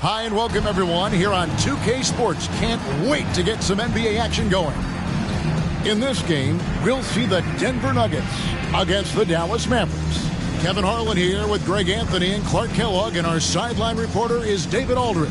Hi and welcome everyone here on 2K Sports. Can't wait to get some NBA action going. In this game, we'll see the Denver Nuggets against the Dallas Mavericks. Kevin Harlan here with Greg Anthony and Clark Kellogg, and our sideline reporter is David Aldridge.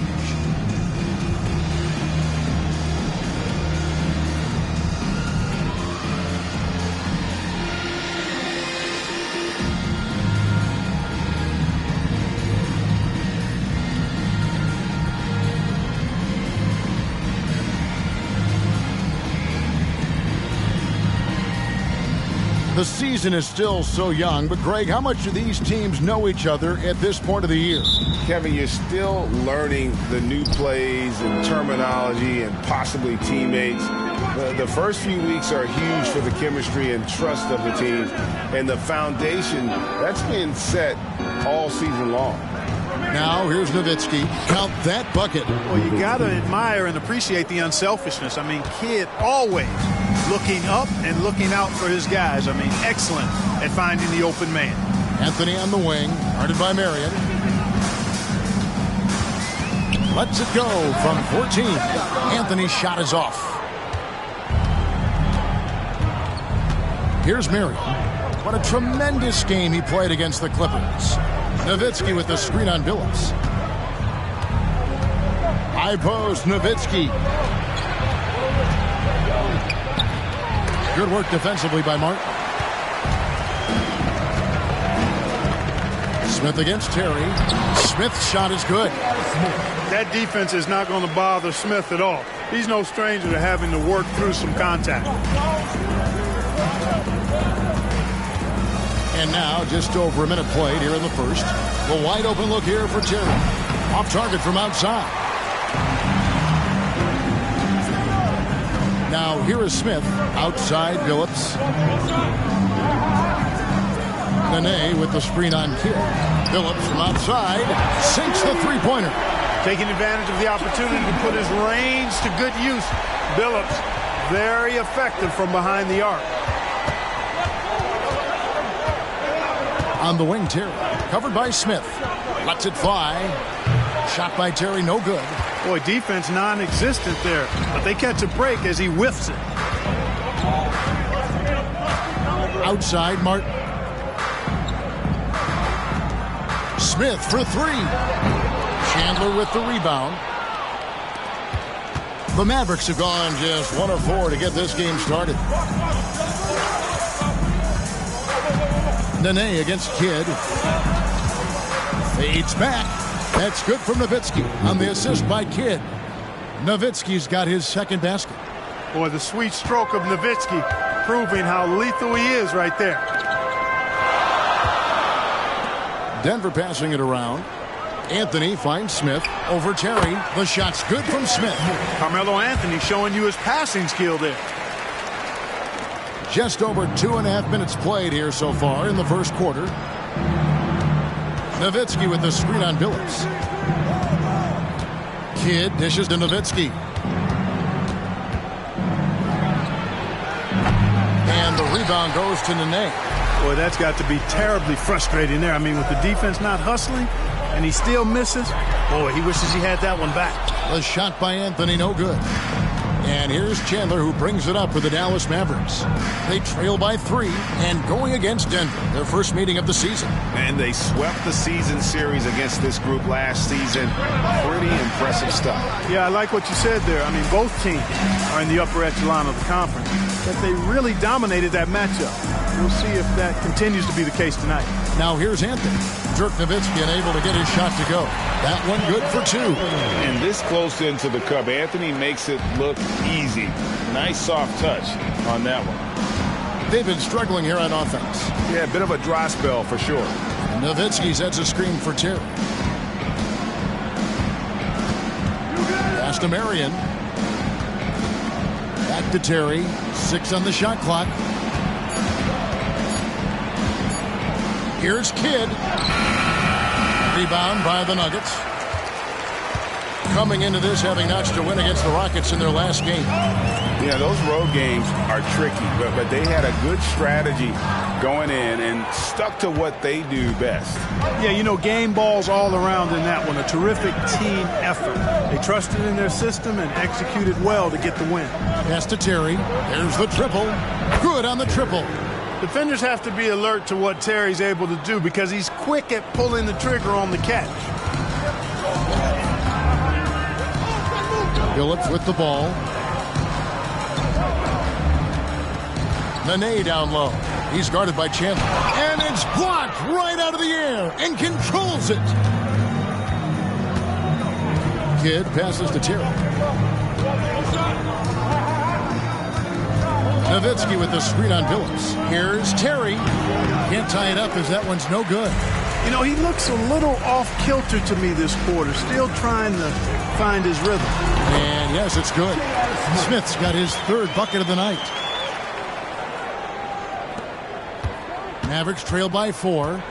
The season is still so young, but Greg, how much do these teams know each other at this point of the year? Kevin, you're still learning the new plays and terminology and possibly teammates. The first few weeks are huge for the chemistry and trust of the team, and the foundation, that's been set all season long. Now, here's Nowitzki. Count that bucket. Well, you got to admire and appreciate the unselfishness. I mean, Kidd always looking up and looking out for his guys. I mean, excellent at finding the open man. Anthony on the wing, guarded by Marion. Lets it go from 14. Anthony's shot is off. Here's Marion. What a tremendous game he played against the Clippers. Nowitzki with the screen on Billups. High post, Nowitzki. Good work defensively by Martin. Smith against Terry. Smith's shot is good. That defense is not going to bother Smith at all. He's no stranger to having to work through some contact. And now, just over a minute played here in the first. The wide open look here for Terry. Off target from outside. Now, here is Smith. Outside, Billups. Nene with the screen on Kidd. Billups from outside. Sinks the three-pointer. Taking advantage of the opportunity to put his range to good use. Billups, very effective from behind the arc. On the wing, Terry. Covered by Smith. Lets it fly. Shot by Terry, no good. Boy, defense non-existent there. But they catch a break as he whiffs it. Outside, Martin. Smith for three. Chandler with the rebound. The Mavericks have gone just 1 of 4 to get this game started. Nene against Kidd. Fades back. That's good from Nowitzki on the assist by Kidd. Nowitzki's got his second basket. Boy, the sweet stroke of Nowitzki proving how lethal he is right there. Denver passing it around. Anthony finds Smith over Terry. The shot's good from Smith. Carmello Anthony showing you his passing skill there. Just over 2.5 minutes played here so far in the first quarter. Nowitzki with the screen on Billups. Kidd dishes to Nowitzki. And the rebound goes to Nene. Boy, that's got to be terribly frustrating there. I mean, with the defense not hustling and he still misses, boy, he wishes he had that one back. The shot by Anthony, no good. And here's Chandler, who brings it up for the Dallas Mavericks. They trail by 3 and going against Denver, their first meeting of the season. And they swept the season series against this group last season. Pretty impressive stuff. Yeah, I like what you said there. I mean, both teams are in the upper echelon of the conference, but they really dominated that matchup. We'll see if that continues to be the case tonight. Now here's Anthony. Dirk Nowitzki unable to get his shot to go. That one good for 2. And this close into the cup, Anthony makes it look easy. Nice soft touch on that one. They've been struggling here on offense. Yeah, a bit of a dry spell for sure. Nowitzki sets a screen for Terry. Pass to Marion. Back to Terry. 6 on the shot clock. Here's Kidd. Rebound by the Nuggets. coming into this having notched a win against the Rockets in their last game. Yeah, those road games are tricky, but they had a good strategy going in and stuck to what they do best. Yeah, you know, game balls all around in that one. A terrific team effort. They trusted in their system and executed well to get the win. Pass to Terry. There's the triple. Good on the triple. Defenders have to be alert to what Terry's able to do because he's quick at pulling the trigger on the catch. Phillips with the ball. Nene down low. He's guarded by Chandler. And it's blocked right out of the air and controls it. Kidd passes to Terry. Nowitzki with the screen on Phillips. Here's Terry. Can't tie it up as that one's no good. You know, he looks a little off-kilter to me this quarter, still trying to find his rhythm. And yes, it's good. Smith's got his third bucket of the night. Mavericks trail by 4.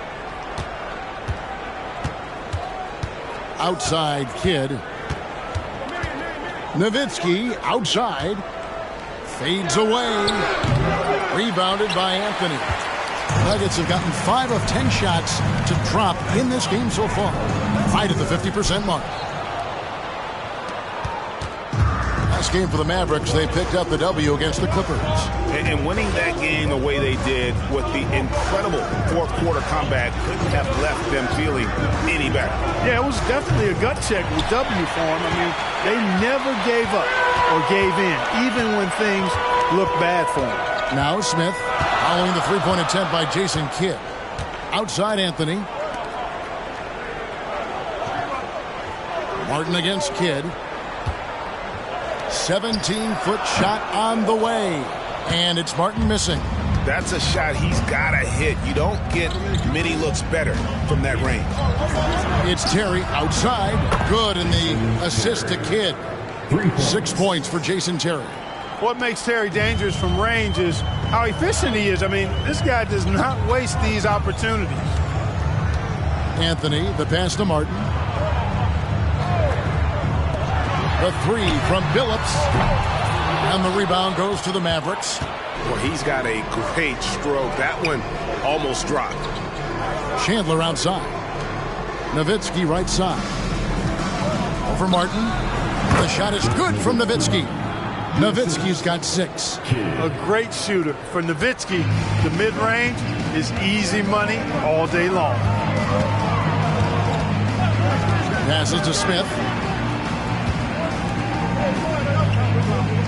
Outside Kidd. Nowitzki outside. Fades away. Rebounded by Anthony. Nuggets have gotten 5 of 10 shots to drop in this game so far. Right at the 50% mark. Last game for the Mavericks, they picked up the W against the Clippers. And winning that game the way they did with the incredible fourth-quarter comeback couldn't have left them feeling any better. Yeah, it was definitely a gut check with W for them. I mean, they never gave up or gave in, even when things looked bad for them. Now Smith, following the three-point attempt by Jason Kidd. Outside Anthony. Martin against Kidd. 17-foot shot on the way. And it's Martin missing. That's a shot he's got to hit. You don't get many looks better from that range. It's Terry outside. Good, and the assist to Kidd. 6 points for Jason Terry. What makes Terry dangerous from range is how efficient he is. I mean, this guy does not waste these opportunities. Anthony, the pass to Martin. The three from Phillips. And the rebound goes to the Mavericks. Well, he's got a great stroke. That one almost dropped. Chandler outside. Nowitzki right side. Over Martin. The shot is good from Nowitzki. Nowitzki's got 6. A great shooter. For Nowitzki, the mid-range is easy money all day long. Passes to Smith.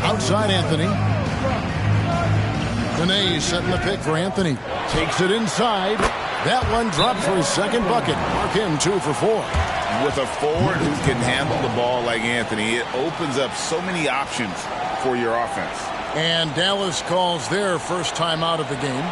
Outside Anthony. Nene setting the pick for Anthony. Takes it inside. That one drops for his second bucket. Mark him 2 for 4. With a forward who can handle the ball like Anthony, it opens up so many options for your offense. And Dallas calls their first time out of the game.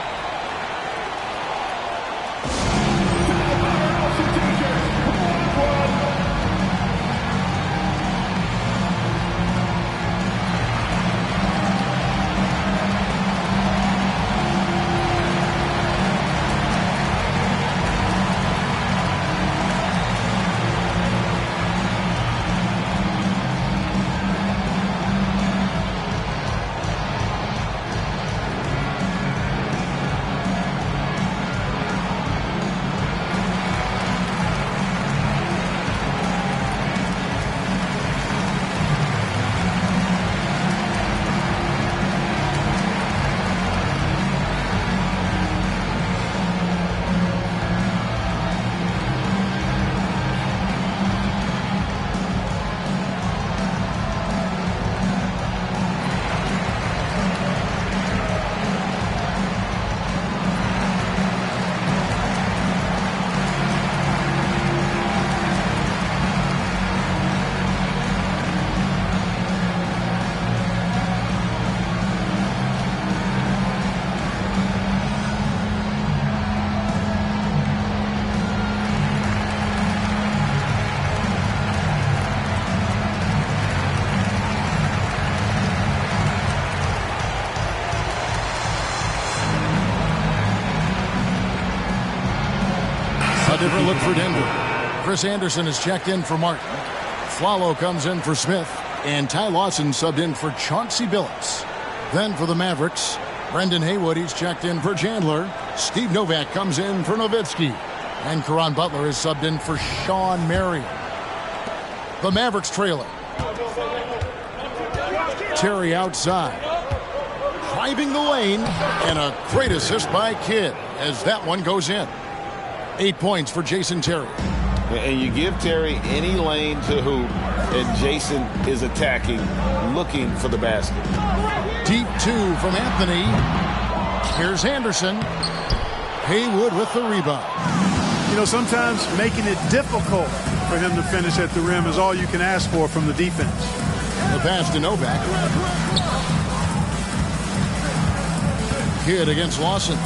Different look for Denver. Chris Anderson has checked in for Martin. Afflalo comes in for Smith, and Ty Lawson subbed in for Chauncey Billups. Then for the Mavericks, Brendan Haywood, he's checked in for Chandler. Steve Novak comes in for Nowitzki. And Caron Butler is subbed in for Sean Marion. The Mavericks trailing. Terry outside. Driving the lane, and a great assist by Kidd as that one goes in. 8 points for Jason Terry. And you give Terry any lane to hoop, and Jason is attacking, looking for the basket. Deep two from Anthony. Here's Anderson. Haywood with the rebound. You know, sometimes making it difficult for him to finish at the rim is all you can ask for from the defense. The pass to Novak. Kidd against Lawson.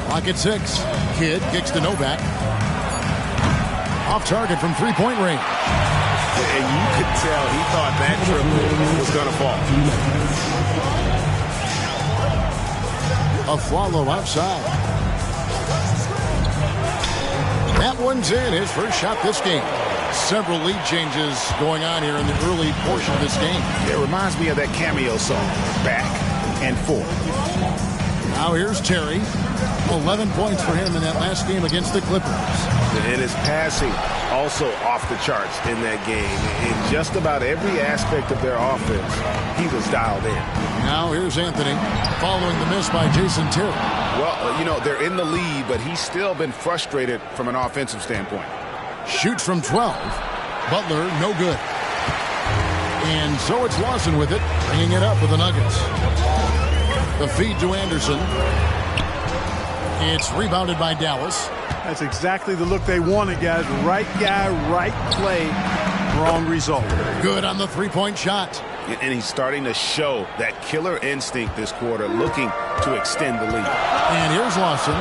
Clock at 6. Kidd kicks to Novak. Off target from three-point range. And you could tell he thought that triple was going to fall. Afflalo outside. That one's in. His first shot this game. Several lead changes going on here in the early portion of this game. It reminds me of that Cameo song, Back and Forth. Now here's Terry. 11 points for him in that last game against the Clippers. And his passing also off the charts in that game. In just about every aspect of their offense, he was dialed in. Now here's Anthony following the miss by Jason Terry. Well, you know, they're in the lead, but he's still been frustrated from an offensive standpoint. Shoots from 12. Butler, no good. And so it's Lawson with it, bringing it up with the Nuggets. The feed to Anderson. It's rebounded by Dallas. That's exactly the look they wanted, guys. Right guy, right play, wrong result. Good on the three-point shot. And he's starting to show that killer instinct this quarter, looking to extend the lead. And here's Lawson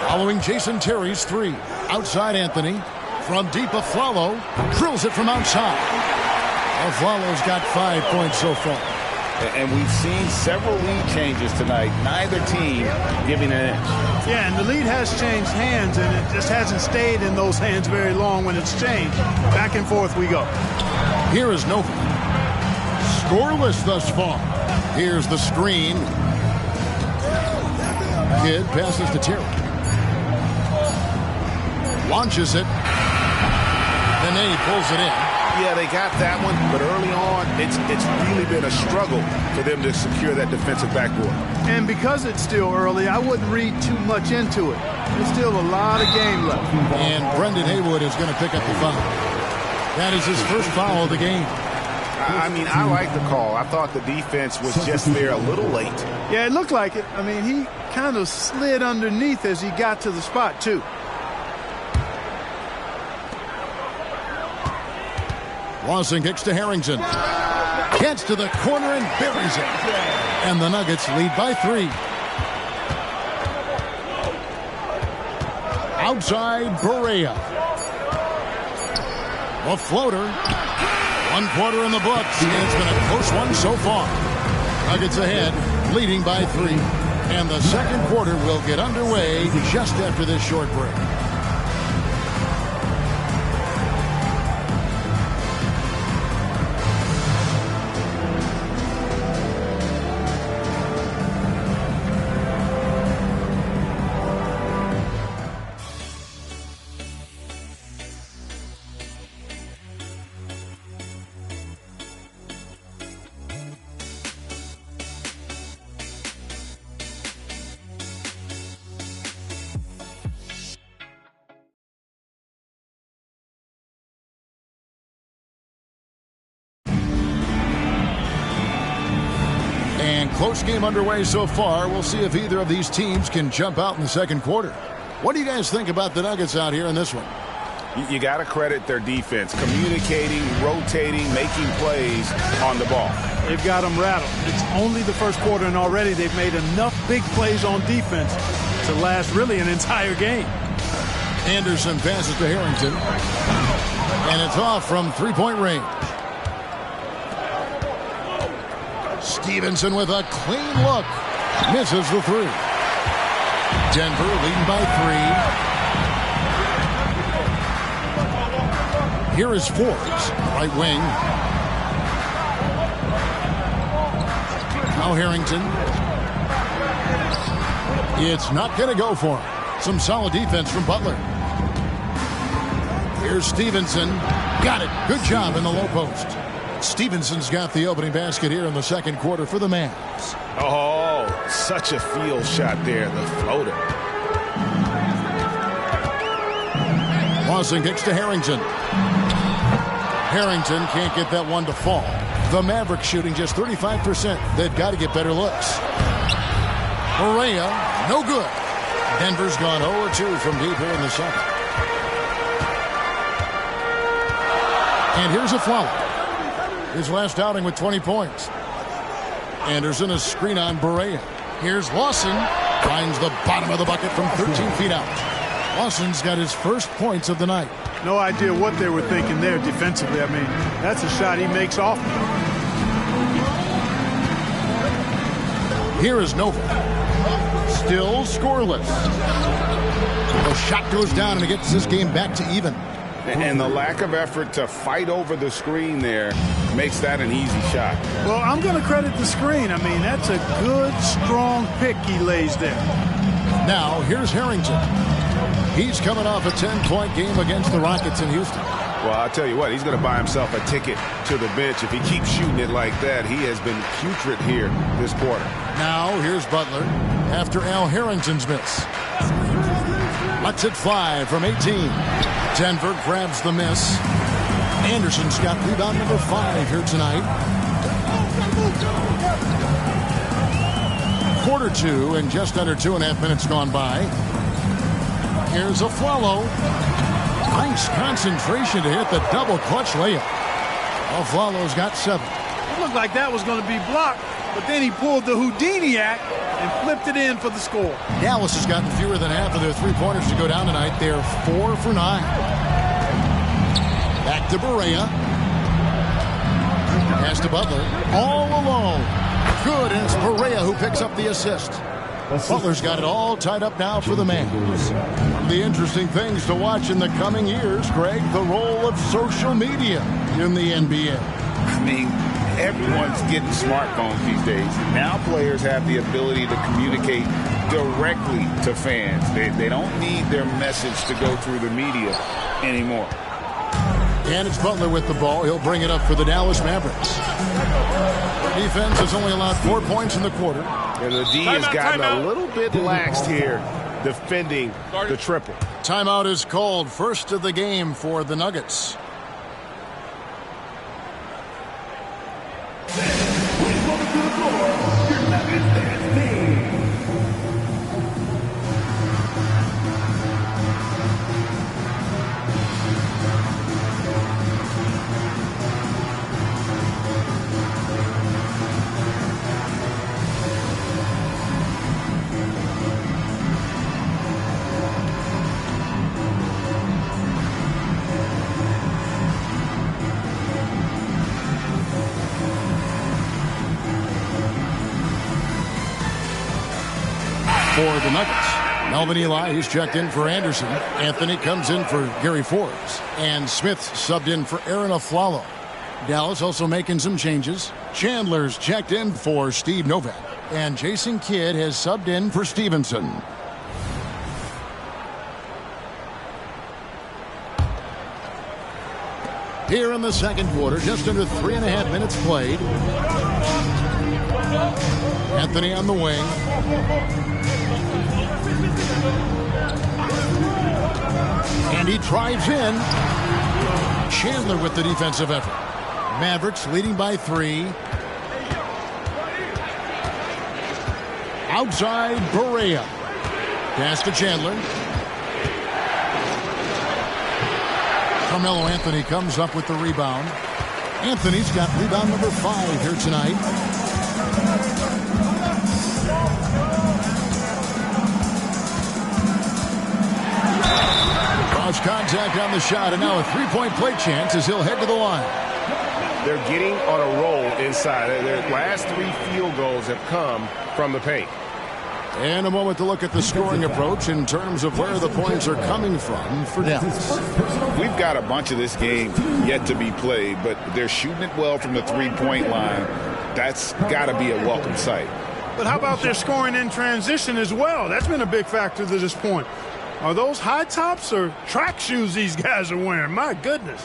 following Jason Terry's three. Outside Anthony. From deep, Afflalo drills it from outside. Afflalo's got 5 points so far. And we've seen several lead changes tonight. Neither team giving an inch. Yeah, and the lead has changed hands, and it just hasn't stayed in those hands very long when it's changed. Back and forth we go. Here is Novak. Scoreless thus far. Here's the screen. Kidd passes to Terry. Launches it. Benet pulls it in. Yeah, they got that one, but early on, it's really been a struggle for them to secure that defensive backboard. And because it's still early, I wouldn't read too much into it. There's still a lot of game left. And Brendan Haywood is going to pick up the foul. That is his first foul of the game. I mean, I like the call. I thought the defense was just there a little late. Yeah, it looked like it. I mean, he kind of slid underneath as he got to the spot, too. Lawson kicks to Harrington. Gets to the corner and buries it. And the Nuggets lead by 3. Outside, Barea. A floater. 1 quarter in the books. And it's been a close one so far. Nuggets ahead, leading by 3. And the second quarter will get underway just after this short break. Close game underway so far. We'll see if either of these teams can jump out in the second quarter. What do you guys think about the Nuggets out here in this one? You got to credit their defense. Communicating, rotating, making plays on the ball. They've got them rattled. It's only the first quarter, and already they've made enough big plays on defense to last really an entire game. Anderson passes to Harrington. And it's off from three-point range. Stevenson with a clean look. Misses the 3. Denver leading by 3. Here is Forbes, right wing. Now Harrington. It's not going to go for him. Some solid defense from Butler. Here's Stevenson. Got it. Good job in the low post. Stevenson's got the opening basket here in the second quarter for the Mavs. Oh, such a field shot there, the floater. Lawson kicks to Harrington. Harrington can't get that one to fall. The Mavericks shooting just 35%. They've got to get better looks. Correa, no good. Denver's gone 0-2 from deep here in the second. And here's a foul. His last outing with 20 points. Anderson a screen on Barea. Here's Lawson. Finds the bottom of the bucket from 13 feet out. Lawson's got his first points of the night. No idea what they were thinking there defensively. I mean, that's a shot he makes off. Here is Nova. Still scoreless. The shot goes down and it gets this game back to even. And the lack of effort to fight over the screen there makes that an easy shot. Well, I'm going to credit the screen. I mean, that's a good, strong pick he lays there. Now, here's Harrington. He's coming off a 10-point game against the Rockets in Houston. Well, I'll tell you what, he's going to buy himself a ticket to the bench. If he keeps shooting it like that, he has been putrid here this quarter. Now, here's Butler after Al Harrington's miss. Lets it fly from 18. Denver grabs the miss. Anderson's got rebound number 5 here tonight. Quarter 2 and just under 2.5 minutes gone by. Here's a follow. Nice concentration to hit the double clutch layup. Aflalo's got 7. It looked like that was going to be blocked, but then he pulled the Houdini act and flipped it in for the score. Dallas has gotten fewer than half of their three-pointers to go down tonight. They're 4 for 9. Back to Barea. Pass to Butler. All alone. Good, and it's Barea who picks up the assist. Butler's got it all tied up now for the Mavs. The interesting things to watch in the coming years, Greg, the role of social media in the NBA. I mean, everyone's getting smartphones these days. Now players have the ability to communicate directly to fans. They don't need their message to go through the media anymore. And it's Butler with the ball. He'll bring it up for the Dallas Mavericks. Defense has only allowed 4 points in the quarter. And the D has gotten a little bit laxed here defending the triple. Timeout is called. First of the game for the Nuggets. For the Nuggets, Melvin Ely, he's checked in for Anderson. Anthony comes in for Gary Forbes. And Smith subbed in for Aaron Aflalo. Dallas also making some changes. Chandler's checked in for Steve Novak. And Jason Kidd has subbed in for Stevenson. Here in the second quarter, just under 3.5 minutes played. Anthony on the wing. And he drives in. Chandler with the defensive effort. Mavericks leading by 3. Outside Barea. Pass to Chandler. Carmello Anthony comes up with the rebound. Anthony's got rebound number 5 here tonight. Cross contact on the shot, and now a three-point play chance as he'll head to the line. They're getting on a roll inside. Their last 3 field goals have come from the paint. And a moment to look at the scoring approach in terms of where the points are coming from for Dallas. We've got a bunch of this game yet to be played, but they're shooting it well from the three-point line. That's got to be a welcome sight. But how about their scoring in transition as well? That's been a big factor to this point. Are those high tops or track shoes these guys are wearing? My goodness.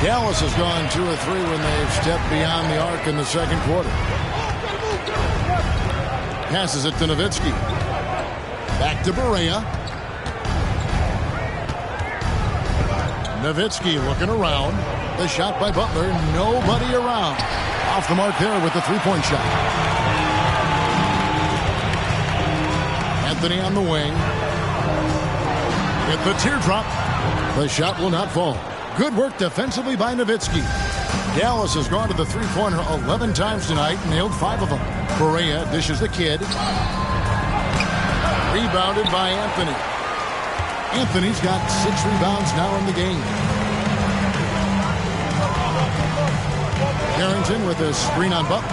Dallas has gone 2 of 3 when they've stepped beyond the arc in the second quarter. Passes it to Nowitzki. Back to Barea. Nowitzki looking around. The shot by Butler. Nobody around. Off the mark there with the three-point shot. Anthony on the wing. Hit the teardrop. The shot will not fall. Good work defensively by Nowitzki. Dallas has gone to the three-pointer 11 times tonight, nailed 5 of them. Barea dishes the kid. Rebounded by Anthony. Anthony's got 6 rebounds now in the game. Harrington with a screen on Butler.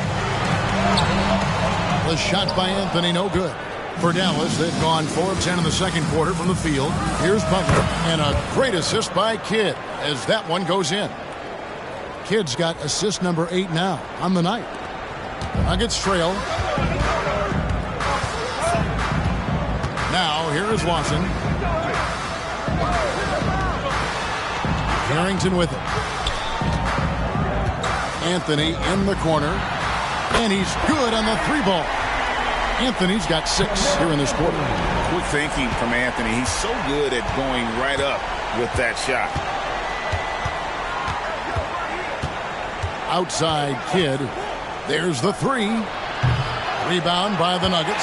The shot by Anthony, no good. For Dallas, they've gone 4 of 10 in the second quarter from the field. Here's Butler. And a great assist by Kidd as that one goes in. Kidd's got assist number 8 now on the night. Nuggets trail. Now, here is Watson. Harrington with it. Anthony in the corner. And he's good on the 3-ball. Anthony's got 6 here in this quarter. Quick thinking from Anthony. He's so good at going right up with that shot. Outside Kidd. There's the 3. Rebound by the Nuggets.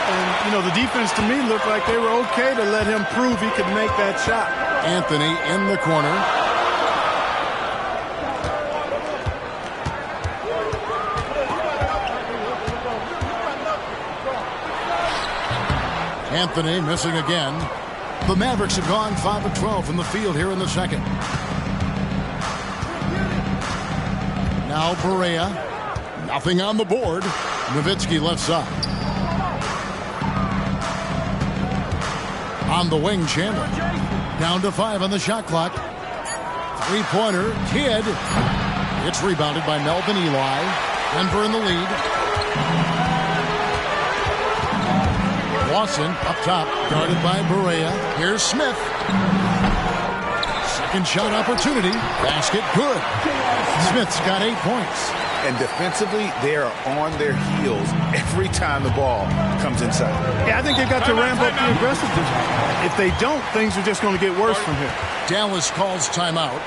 And, you know, the defense to me looked like they were okay to let him prove he could make that shot. Anthony in the corner. Anthony missing again. The Mavericks have gone 5 of 12 from the field here in the second. Now Barea. Nothing on the board. Nowitzki left side. On the wing, Chandler. Down to 5 on the shot clock. 3-pointer. Kidd. It's rebounded by Melvin Ely. Denver in the lead. Watson up top, guarded by Barea. Here's Smith. Second shot opportunity. Basket good. Smith's got 8 points. And defensively, they are on their heels every time the ball comes inside. Yeah, I think they've got to ramp up the aggressiveness. If they don't, things are just going to get worse from here. Dallas calls timeout.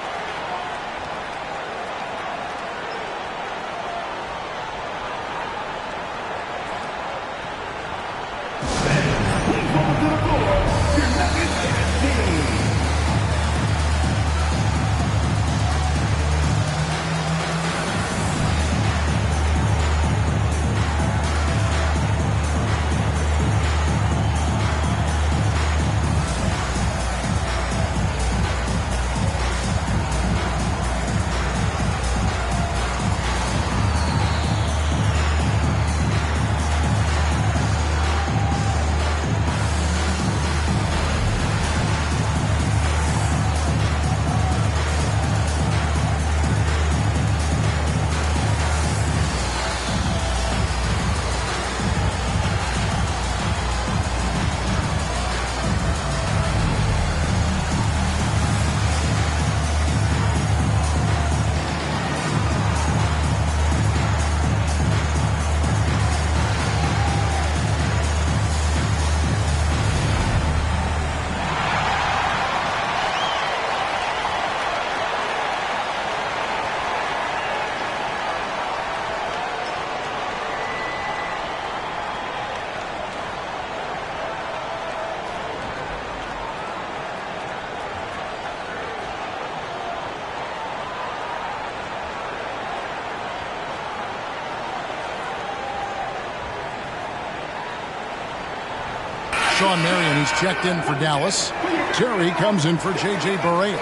Sean Marion, he's checked in for Dallas. Terry comes in for J.J. Barea.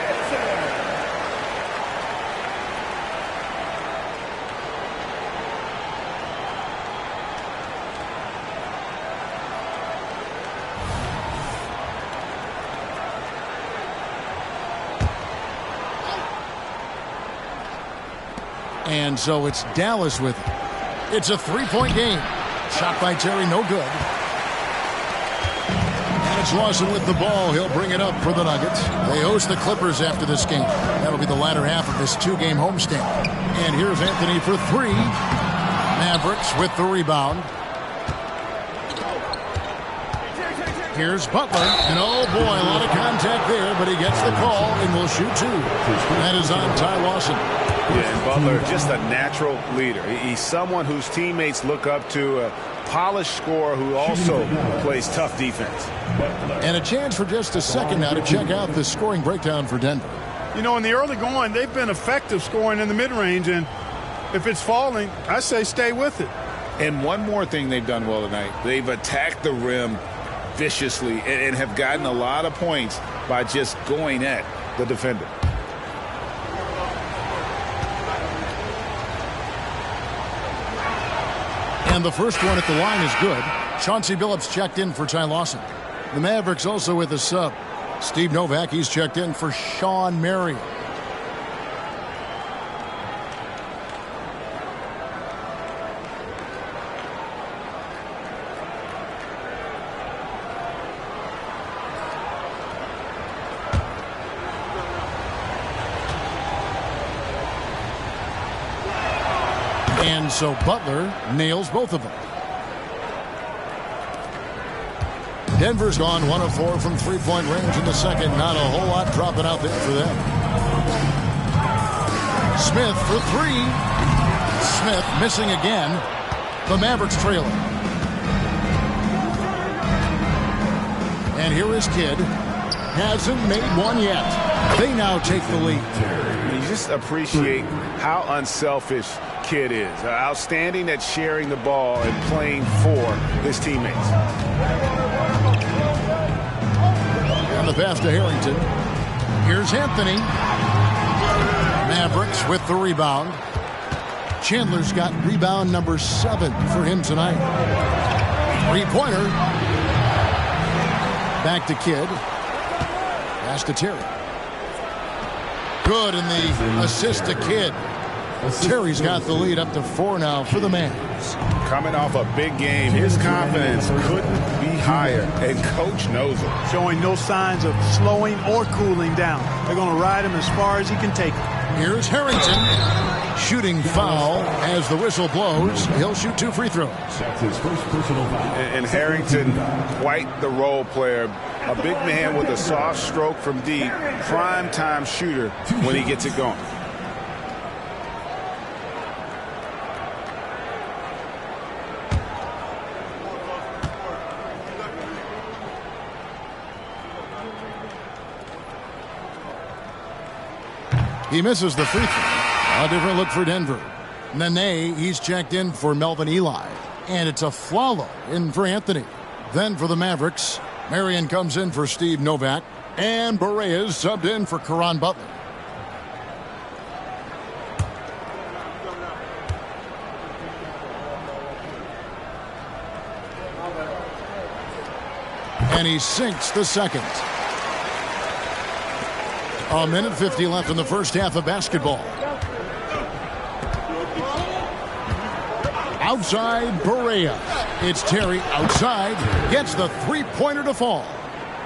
And so it's Dallas with it. It's a 3-point game. Shot by Terry, no good. And it's Lawson with the ball. He'll bring it up for the Nuggets. They host the Clippers after this game. That'll be the latter half of this 2-game homestand. And here's Anthony for 3. Mavericks with the rebound. Here's Butler. And oh boy, a lot of contact there, but he gets the call and will shoot 2. That is on Ty Lawson. Yeah, and Butler, just a natural leader. He's someone whose teammates look up to, a polished scorer who also plays tough defense. And a chance for just a second now to check out the scoring breakdown for Denver. You know, in the early going, they've been effective scoring in the mid-range, and if it's falling, I say stay with it. And one more thing they've done well tonight. They've attacked the rim viciously and have gotten a lot of points by just going at the defender. And the first one at the line is good. Chauncey Billups checked in for Ty Lawson. The Mavericks also with a sub. Steve Novak, he's checked in for Sean Marion. And so Butler nails both of them. Denver's gone 1 of 4 from 3-point range in the second. Not a whole lot dropping out there for them. Smith for 3. Smith missing again. The Mavericks trailing. And here is Kidd. Hasn't made one yet. They now take the lead. You just appreciate how unselfish Kidd is. Outstanding at sharing the ball and playing for his teammates. And the pass to Harrington. Here's Anthony. Mavericks with the rebound. Chandler's got rebound number 7 for him tonight. 3-pointer. Back to Kidd. Pass to Terry. Good, and the assist to Kidd. Terry's got the lead up to 4 now for the Mavs. Coming off a big game, his confidence couldn't be higher, and coach knows it. Showing no signs of slowing or cooling down. They're going to ride him as far as he can take him. Here's Harrington. Shooting foul as the whistle blows. He'll shoot 2 free throws. That's his first personal foul. And Harrington, quite the role player. A big man with a soft stroke from deep. Prime time shooter when he gets it going. He misses the free throw. A different look for Denver. Nene, he's checked in for Melvin Eli. And it's a Flalo in for Anthony. Then for the Mavericks, Marion comes in for Steve Novak. And Berea's subbed in for Caron Butler. And he sinks the second. 1:50 left in the first half of basketball. Outside Berea. It's Terry outside. Gets the 3-pointer to fall.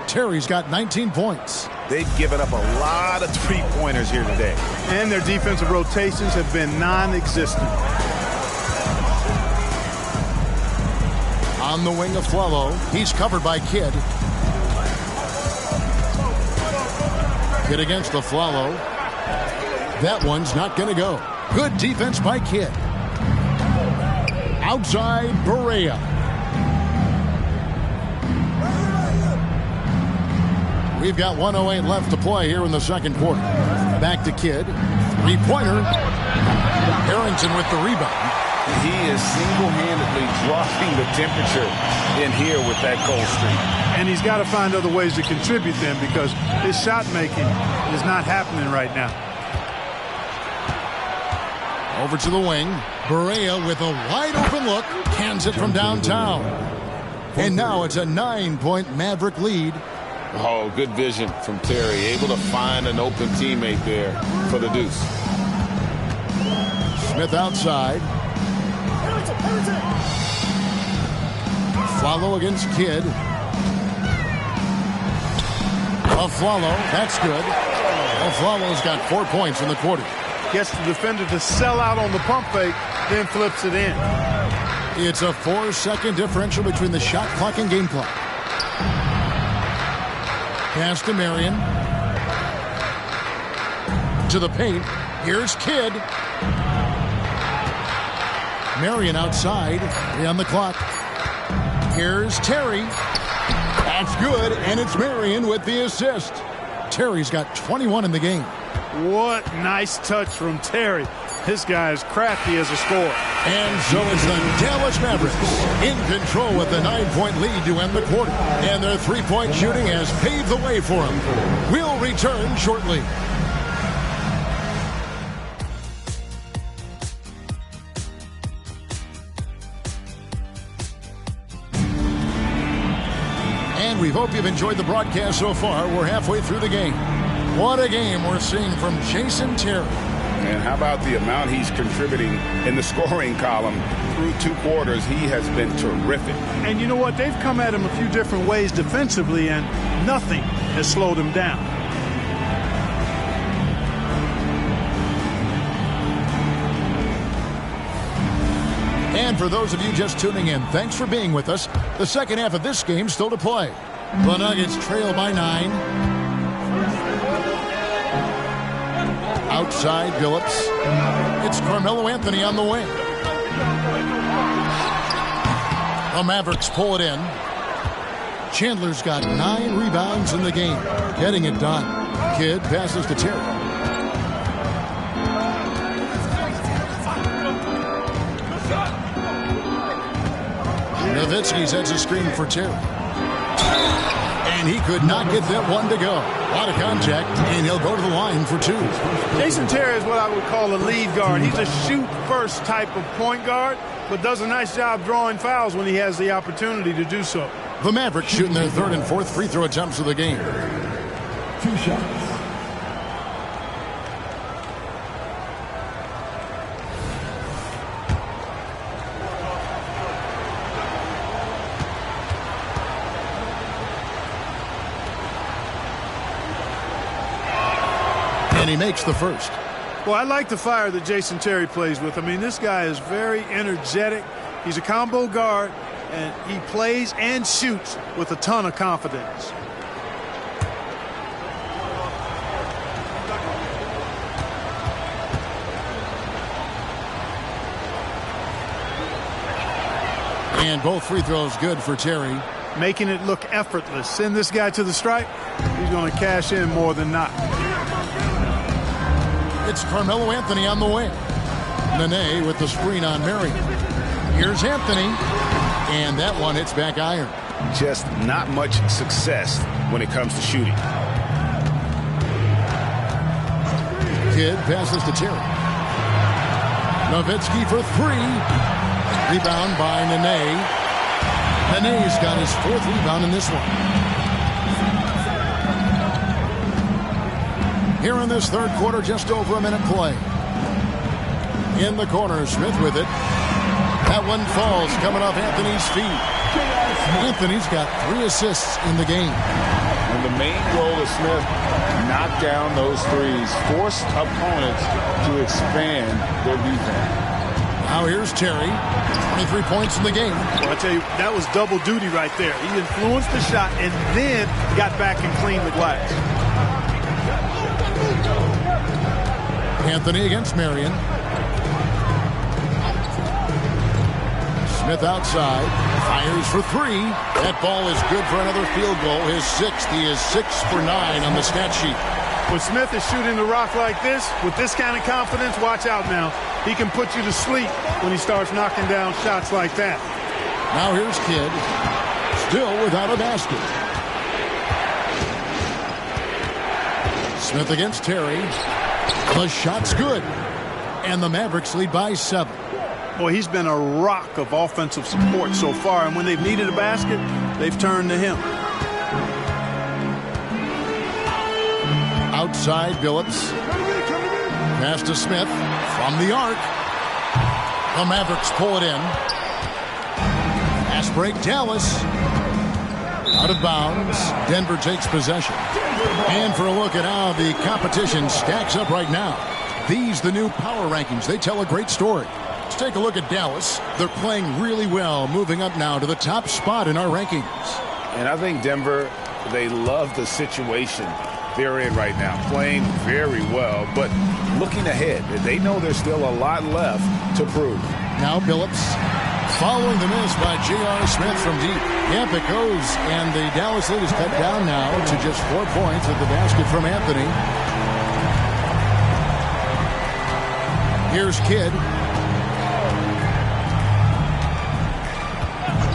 Terry's got 19 points. They've given up a lot of 3-pointers here today. And their defensive rotations have been non-existent. On the wing of Flalo. He's covered by Kidd. Kidd against the Flalo. That one's not going to go. Good defense by Kidd. Outside Berea. We've got 1:08 left to play here in the second quarter. Back to Kidd. 3-pointer. Harrington with the rebound. He is single-handedly dropping the temperature in here with that cold streak. And he's got to find other ways to contribute them because his shot making is not happening right now. Over to the wing. Berea with a wide open look. Cans it from downtown. And now it's a 9-point Maverick lead. Oh, good vision from Terry. Able to find an open teammate there for the deuce. Smith outside. Follow against Kidd. Aflalo, that's good. Aflalo's got 4 points in the quarter. Gets the defender to sell out on the pump fake, then flips it in. It's a 4-second differential between the shot clock and game clock. Pass to Marion. To the paint. Here's Kidd. Marion outside. 3 on the clock. Here's Terry. That's good, and it's Marion with the assist. Terry's got 21 in the game. What nice touch from Terry. This guy is crafty as a scorer. And so it's the Dallas Mavericks in control with the 9-point lead to end the quarter. And their three-point shooting has paved the way for them. We'll return shortly. We hope you've enjoyed the broadcast so far. We're halfway through the game. What a game we're seeing from Jason Terry. And how about the amount he's contributing in the scoring column through 2 quarters? He has been terrific. And you know what? They've come at him a few different ways defensively, and nothing has slowed him down. And for those of you just tuning in, thanks for being with us. The second half of this game still to play. The Nuggets trail by 9. Outside Billups. It's Carmello Anthony on the wing. The Mavericks pull it in. Chandler's got 9 rebounds in the game. Getting it done. Kidd passes to Terry. Nowitzki sets a screen for Terry. And he could not get that one to go. A lot of contact, and he'll go to the line for 2. Jason Terry is what I would call a lead guard. He's a shoot-first type of point guard, but does a nice job drawing fouls when he has the opportunity to do so. The Mavericks shooting their 3rd and 4th free throw attempts of the game. 2 shots. And he makes the first. Well, I like the fire that Jason Terry plays with. I mean, this guy is very energetic. He's a combo guard, and he plays and shoots with a ton of confidence. And both free throws good for Terry. Making it look effortless. Send this guy to the stripe, he's going to cash in more than not. It's Carmelo Anthony on the wing. Nene with the screen on Marion. Here's Anthony. And that one hits back iron. Just not much success when it comes to shooting. Kidd passes to Terry. Nowitzki for 3. Rebound by Nene. Nene's got his 4th rebound in this one. Here in this 3rd quarter, just over a minute play. In the corner, Smith with it. That one falls, coming off Anthony's feet. Anthony's got 3 assists in the game. And the main goal of Smith, knock down those threes, force opponents to expand their defense. Now here's Terry, 23 points in the game. Well, I tell you, that was double duty right there. He influenced the shot and then got back and cleaned the glass. Anthony against Marion. Smith outside, fires for 3. That ball is good for another field goal. His 6th. He is 6 for 9 on the stat sheet. When Smith is shooting the rock like this, with this kind of confidence, watch out now. He can put you to sleep when he starts knocking down shots like that. Now here's Kidd, still without a basket. Smith against Terry. The shot's good. And the Mavericks lead by 7. Boy, he's been a rock of offensive support so far, and when they've needed a basket, they've turned to him. Outside Billups. Pass to Smith from the arc. The Mavericks pull it in. Pass break, Dallas. Out of bounds. Denver takes possession. And for a look at how the competition stacks up right now. These, the new power rankings, they tell a great story. Let's take a look at Dallas. They're playing really well, moving up now to the top spot in our rankings. And I think Denver, they love the situation they're in right now, playing very well, but looking ahead. They know there's still a lot left to prove. Now Billups following the miss by J.R. Smith from deep. Yep, it goes, and the Dallas lead is cut down now to just 4 points with the basket from Anthony. Here's Kidd.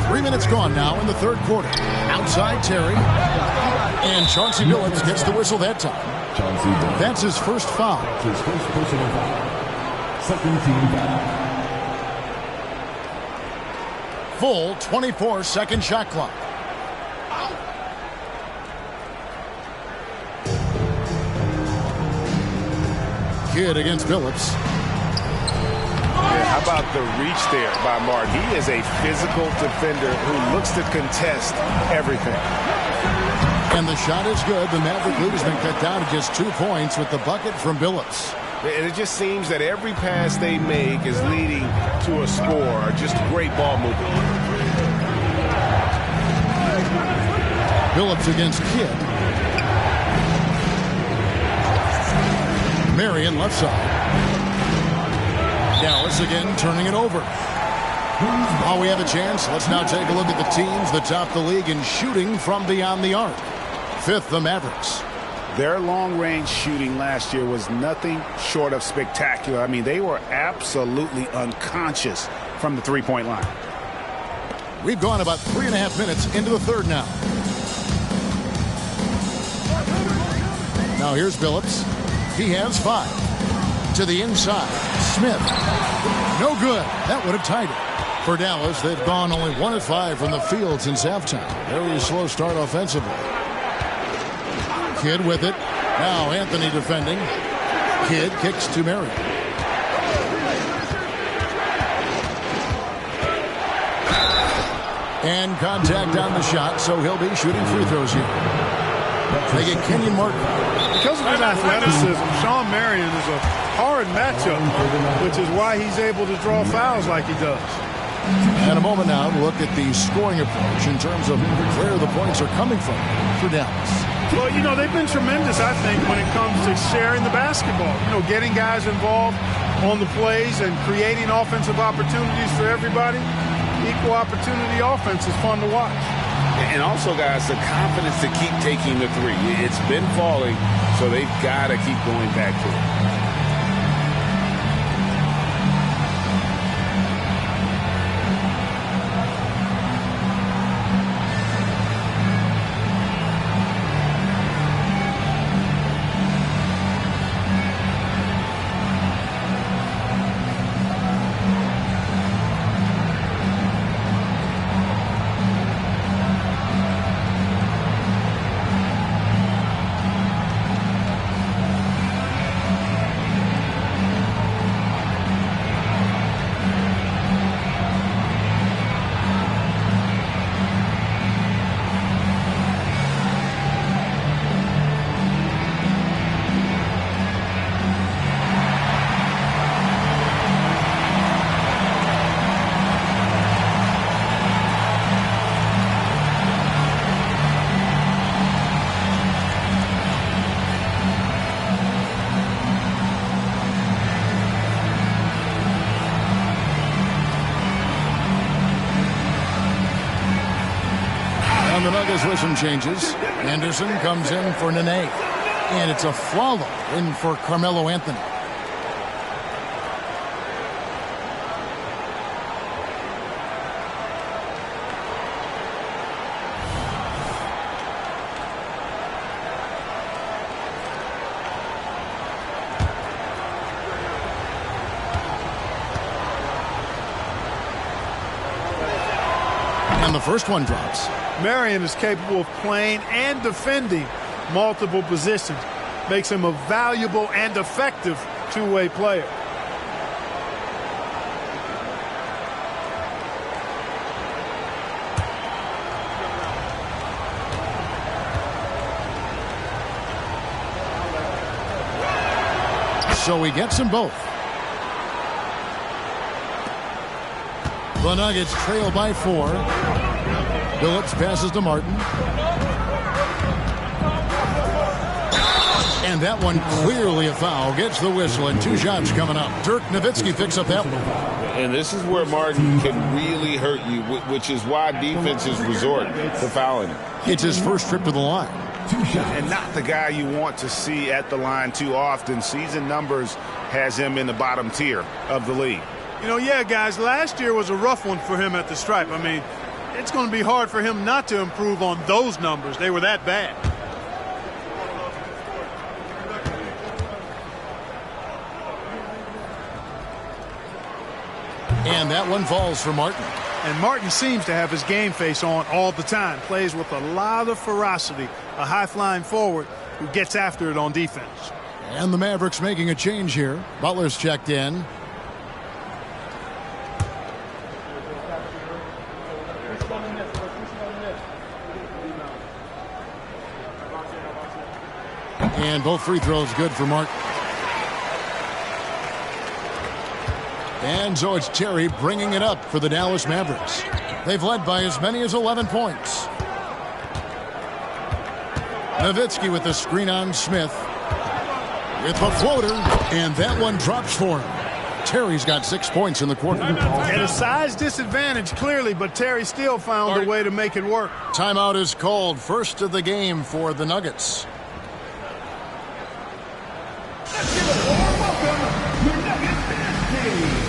3 minutes gone now in the third quarter. Outside Terry. And Chauncey Billups gets the whistle that time. That's his first foul. His first personal foul. Second team foul. Full 24-second shot clock. Kidd against Billups. How about the reach there by Martin? He is a physical defender who looks to contest everything. And the shot is good. The Maverick lead has been cut down to just 2 points with the bucket from Billups. And it just seems that every pass they make is leading to a score or just great ball movement. Billups against Kidd. Marion left side. Dallas again turning it over. While we have a chance, let's now take a look at the teams that top the league in shooting from beyond the arc. Fifth, the Mavericks. Their long-range shooting last year was nothing short of spectacular. I mean, they were absolutely unconscious from the three-point line. We've gone about 3.5 minutes into the third now. Now here's Billups. He has 5. To the inside. Smith. No good. That would have tied it. For Dallas, they've gone only 1 of 5 from the field since halftime. Very slow start offensively. Kidd with it. Now Anthony defending. Kidd kicks to Marion. And contact on the shot, so he'll be shooting free throws here. They get Kenyon Martin. Because of his athleticism, Sean Marion is a hard matchup, which is why he's able to draw fouls like he does. And a moment now to look at the scoring approach in terms of where the points are coming from for Dallas. Well, you know, they've been tremendous, I think, when it comes to sharing the basketball. You know, getting guys involved on the plays and creating offensive opportunities for everybody. Equal opportunity offense is fun to watch. And also, guys, the confidence to keep taking the three. It's been falling, so they've got to keep going back to it. The Nuggets with some changes. Anderson comes in for Nene. And it's a Flalo in for Carmello Anthony. And the first one drops. Marion is capable of playing and defending multiple positions. Makes him a valuable and effective two-way player. So he gets them both. The Nuggets trail by 4. Phillips passes to Martin. And that one clearly a foul. Gets the whistle and 2 shots coming up. Dirk Nowitzki picks up that one. And this is where Martin can really hurt you, which is why defenses resort to fouling him. It's his first trip to the line. And not the guy you want to see at the line too often. Season numbers has him in the bottom tier of the league. You know, yeah, guys, last year was a rough one for him at the stripe. I mean, it's going to be hard for him not to improve on those numbers. They were that bad. And that one falls for Martin. And Martin seems to have his game face on all the time. Plays with a lot of ferocity. A high-flying forward who gets after it on defense. And the Mavericks making a change here. Butler's checked in. And both free throws good for Martin. And so it's Terry bringing it up for the Dallas Mavericks. They've led by as many as 11 points. Nowitzki with the screen on Smith. With the floater. And that one drops for him. Terry's got 6 points in the quarter. At a size disadvantage, clearly, but Terry still found a way to make it work. Timeout is called. First of the game for the Nuggets. Let's give it a warm welcome to Nuggets Fans.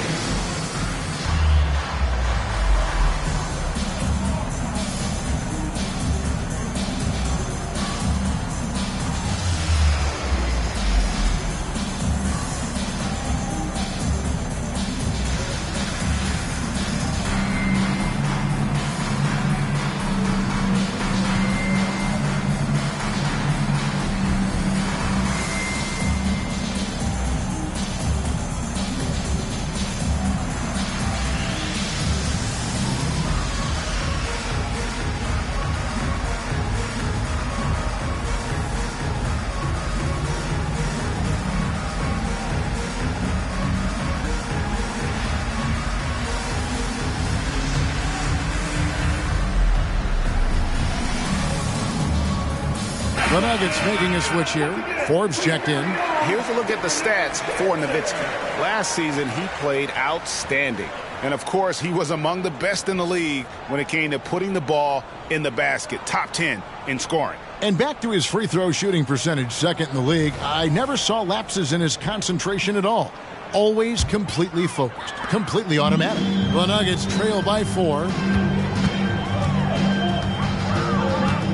The Nuggets making a switch here. Forbes checked in. Here's a look at the stats for Nowitzki. Last season, he played outstanding. And, of course, he was among the best in the league when it came to putting the ball in the basket. Top 10 in scoring. And back to his free throw shooting percentage, second in the league. I never saw lapses in his concentration at all. Always completely focused, completely automatic. The Nuggets trail by 4.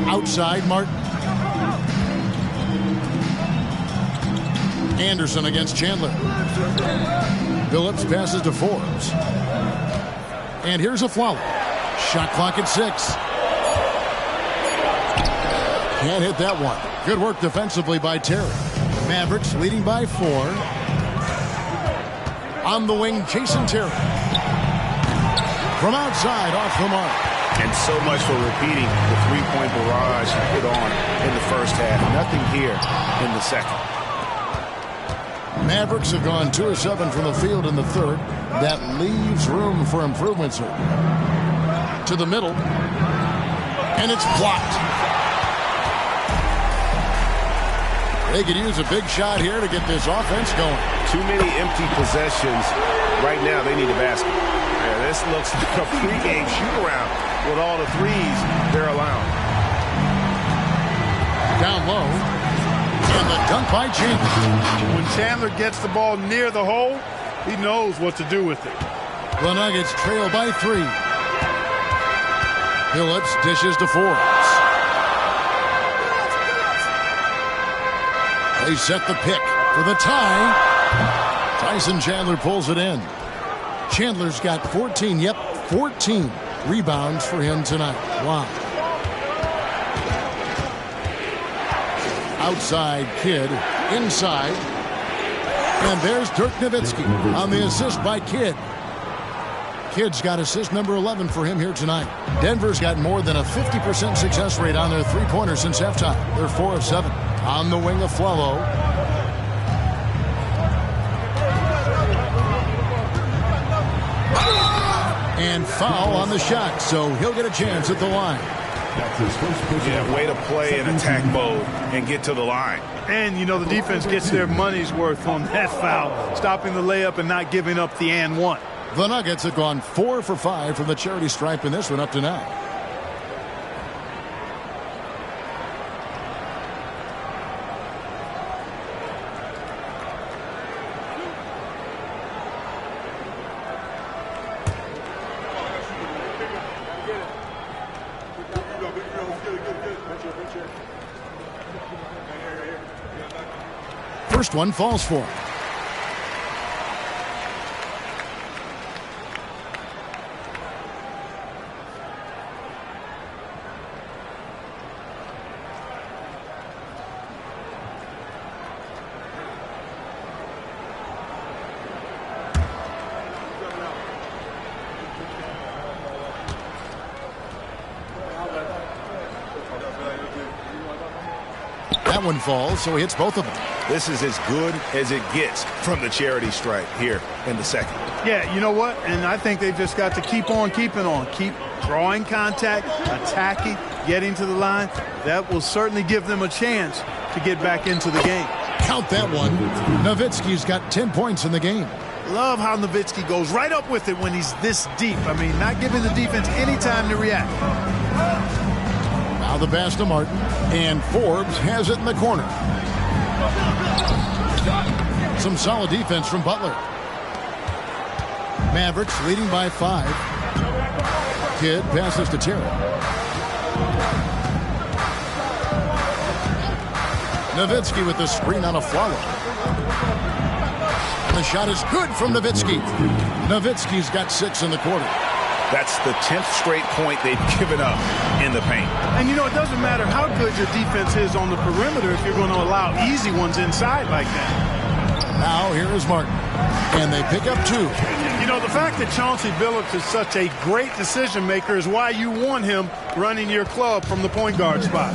Outside, Martin. Anderson against Chandler. Phillips passes to Forbes. And here's a foul. Shot clock at 6. Can't hit that one. Good work defensively by Terry. Mavericks leading by 4. On the wing, Jason Terry. From outside, off the mark. And so much for repeating the three-point barrage he put on in the first half. Nothing here in the second. Mavericks have gone 2 of 7 from the field in the third. That leaves room for improvement, sir. To the middle. And it's blocked. They could use a big shot here to get this offense going. Too many empty possessions. Right now, they need a basket. Yeah, this looks like a pregame shoot-around with all the threes they're allowing. Down low. And the dunk by Chandler. When Chandler gets the ball near the hole, he knows what to do with it. The Nuggets trail by 3. Phillips dishes to Forbes. They set the pick for the tie. Tyson Chandler pulls it in. Chandler's got 14, 14 rebounds for him tonight. Wow. Outside Kidd, inside. And there's Dirk Nowitzki on the assist by Kidd. Kidd's got assist number 11 for him here tonight. Denver's got more than a 50% success rate on their three-pointers since halftime. They're 4 of 7. On the wing of Flalo. And foul on the shot, so he'll get a chance at the line. That's his first personal. Yeah, way to play in attack mode and get to the line. And, you know, the defense gets their money's worth on that foul, stopping the layup and not giving up the and one. The Nuggets have gone 4 for 5 from the charity stripe in this one up to now. First one falls for him. That one falls, so he hits both of them. This is as good as it gets from the charity stripe here in the second. Yeah, you know what? And I think they've just got to keep on keeping on. Keep drawing contact, attacking, getting to the line. That will certainly give them a chance to get back into the game. Count that one. Nowitzki's got 10 points in the game. Love how Nowitzki goes right up with it when he's this deep. I mean, not giving the defense any time to react. Now the pass to Martin, and Forbes has it in the corner. Some solid defense from Butler. Mavericks leading by 5. Kidd passes to Terry. Nowitzki with the screen on a follow. And the shot is good from Nowitzki. Nowitzki's got 6 in the quarter. That's the 10th straight point they've given up in the paint. And, you know, it doesn't matter how good your defense is on the perimeter if you're going to allow easy ones inside like that. Now here is Martin. And they pick up 2. You know, the fact that Chauncey Billups is such a great decision maker is why you want him running your club from the point guard spot.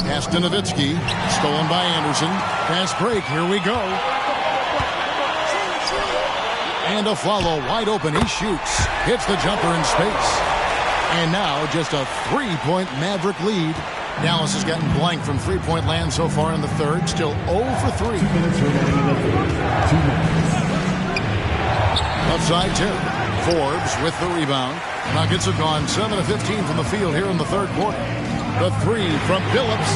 Pass to Nowitzki. Stolen by Anderson. Fast break. Here we go. And a follow wide open. He shoots. Hits the jumper in space. And now just a 3-point Maverick lead. Dallas has gotten blank from three-point land so far in the third. Still 0 for 3. 2 minutes remaining in the third. 2 minutes. Left side Terry. Forbes with the rebound. Nuggets have gone 7 of 15 from the field here in the third quarter. The 3 from Billups.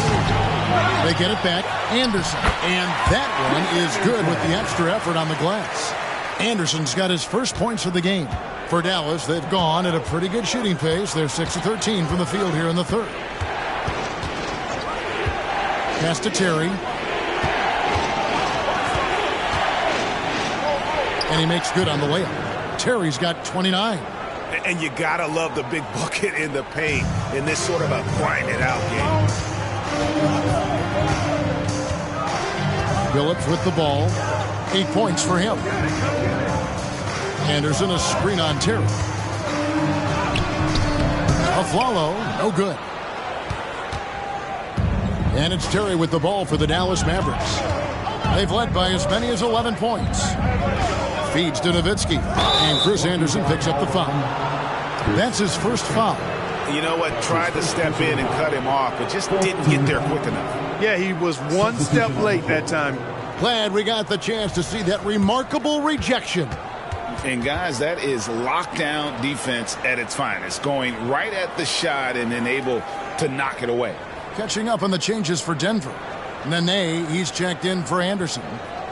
They get it back. Anderson. And that one is good with the extra effort on the glass. Anderson's got his first points of the game. For Dallas, they've gone at a pretty good shooting pace. They're 6 of 13 from the field here in the third. Pass to Terry. And he makes good on the layup. Terry's got 29. And you gotta love the big bucket in the paint in this sort of a grind-it-out game. Billups with the ball. 8 points for him. Anderson, a screen on Terry. Aflalo, no good. And it's Terry with the ball for the Dallas Mavericks. They've led by as many as 11 points. Feeds to Nowitzki. And Chris Anderson picks up the foul. That's his first foul. You know what? Tried to step in and cut him off, but just didn't get there quick enough. Yeah, he was one step late that time. Glad we got the chance to see that remarkable rejection. And, guys, that is lockdown defense at its finest. Going right at the shot and then able to knock it away. Catching up on the changes for Denver. Nene, he's checked in for Anderson.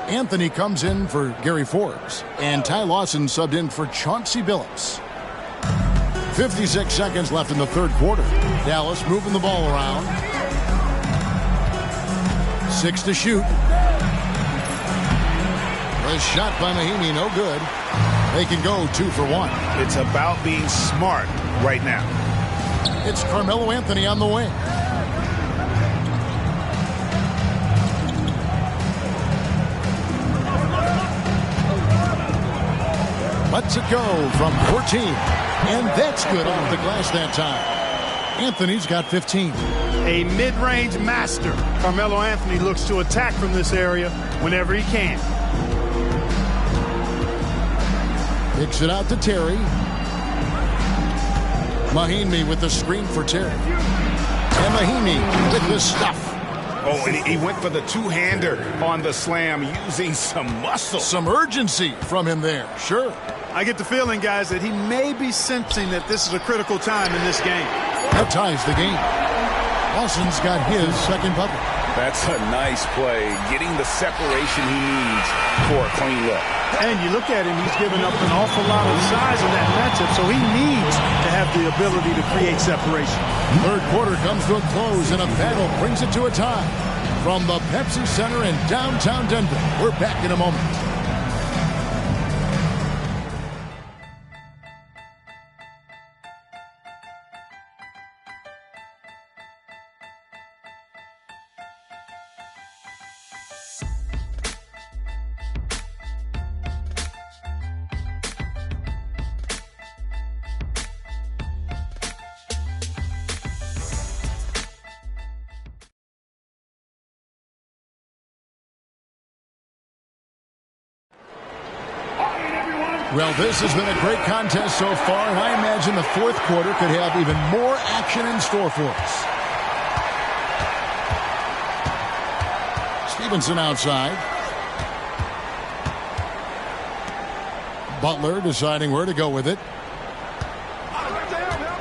Anthony comes in for Gary Forbes. And Ty Lawson subbed in for Chauncey Billups. 56 seconds left in the third quarter. Dallas moving the ball around. 6 to shoot. The shot by Mahinmi, no good. They can go 2 for 1. It's about being smart right now. It's Carmello Anthony on the wing. Lets it go from 14. And that's good off the glass that time. Anthony's got 15. A mid-range master. Carmelo Anthony looks to attack from this area whenever he can. Kicks it out to Terry. Mahinmi with the screen for Terry. And Mahinmi with the stuff. Oh, and he went for the two-hander on the slam using some muscle. Some urgency from him there, sure. I get the feeling, guys, that he may be sensing that this is a critical time in this game. That ties the game. Lawson's got his second bucket. That's a nice play, getting the separation he needs for a clean look. And you look at him, he's given up an awful lot of size in that matchup, so he needs to have the ability to create separation. Third quarter comes to a close, and a battle brings it to a tie. From the Pepsi Center in downtown Denver, we're back in a moment. Well, this has been a great contest so far, and I imagine the fourth quarter could have even more action in store for us. Stevenson outside. Butler deciding where to go with it.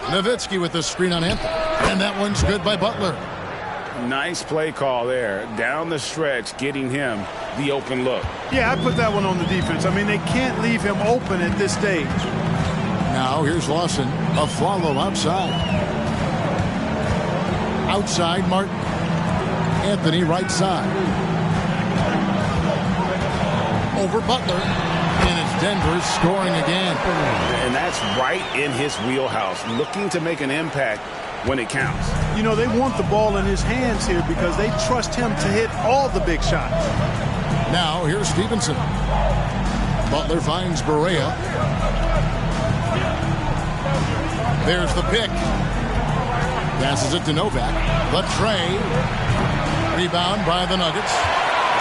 Nowitzki with the screen on Anthony. And that one's good by Butler. Nice play call there. Down the stretch, getting him the open look. Yeah, I put that one on the defense. I mean, they can't leave him open at this stage. Now here's Lawson. A follow outside. Outside Martin. Anthony right side. Over Butler. And it's Denver scoring again. And that's right in his wheelhouse. Looking to make an impact when it counts. You know, they want the ball in his hands here because they trust him to hit all the big shots. Now here's Stevenson. Butler finds Barea. There's the pick. Passes it to Novak. The tray. Rebound by the Nuggets.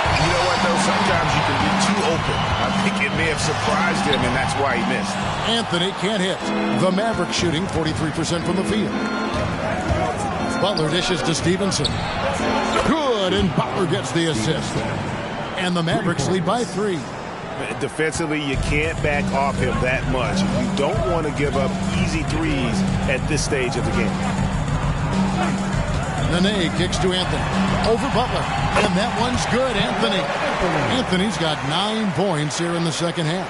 You know what, though? Sometimes you can be too open. I think it may have surprised him, and that's why he missed. Anthony can't hit. The Mavericks shooting 43% from the field. Butler dishes to Stevenson. Good, and Butler gets the assist. And the Mavericks lead by 3. Defensively, you can't back off him that much. You don't want to give up easy threes at this stage of the game. Nene kicks to Anthony. Over Butler. And that one's good, Anthony. Anthony's got 9 points here in the second half.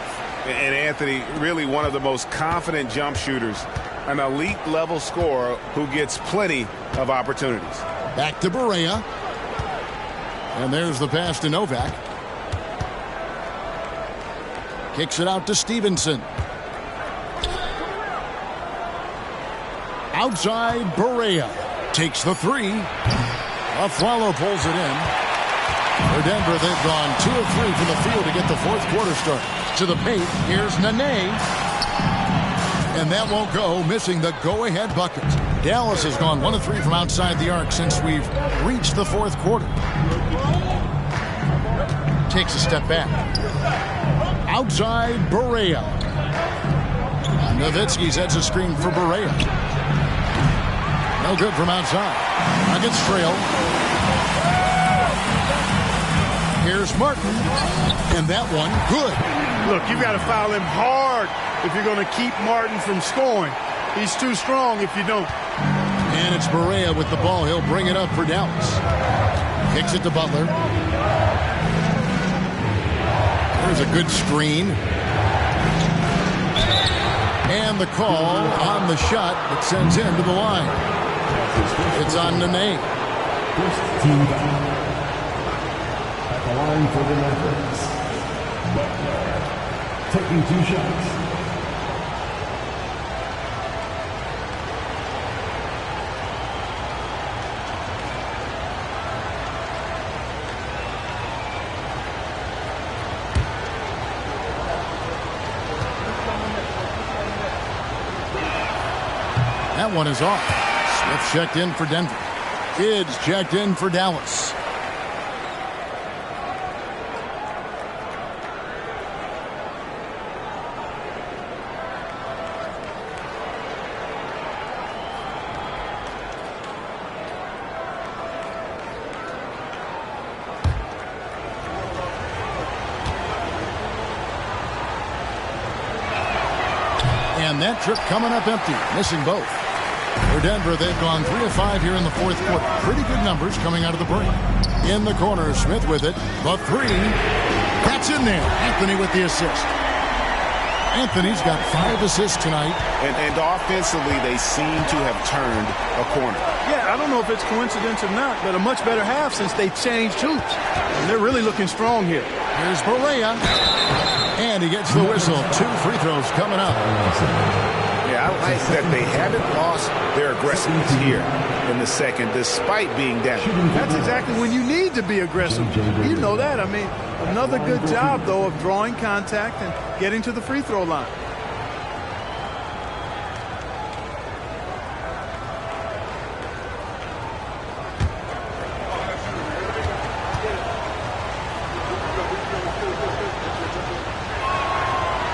And Anthony, really one of the most confident jump shooters. An elite level scorer who gets plenty of opportunities. Back to Barea. And there's the pass to Novak. Kicks it out to Stevenson. Outside Barea. Takes the 3. Aflalo pulls it in. For Denver, they've gone 2 of 3 from the field to get the fourth quarter started. To the paint, here's Nene. And that won't go, missing the go-ahead bucket. Dallas has gone 1 of 3 from outside the arc since we've reached the fourth quarter. Takes a step back. Outside Barea. Nowitzki sets a screen for Barea. No good from outside. Nuggets trail. Here's Martin. And that one, good. Look, you've got to foul him hard if you're going to keep Martin from scoring. He's too strong if you don't. And it's Barea with the ball. He'll bring it up for Dallas. Kicks it to Butler. There's a good screen. And the call on the shot that sends him to the line. It's on Nene. First team foul at the line for the Mavericks. Butler taking 2 shots. That one is off. Smith checked in for Denver. Kids checked in for Dallas. And that trip coming up empty, missing both. For Denver, they've gone 3 of 5 here in the fourth quarter. Pretty good numbers coming out of the break. In the corner, Smith with it. The three. That's in there. Anthony with the assist. Anthony's got 5 assists tonight. And offensively, they seem to have turned a corner. Yeah, I don't know if it's coincidence or not, but a much better half since they changed hoops. And they're really looking strong here. Here's Barea. And he gets the whistle. 2 free throws coming up. Yeah, I like that they haven't lost their aggressiveness here in the second, despite being down. That's exactly when you need to be aggressive. You know that. I mean, another good job, though, of drawing contact and getting to the free throw line.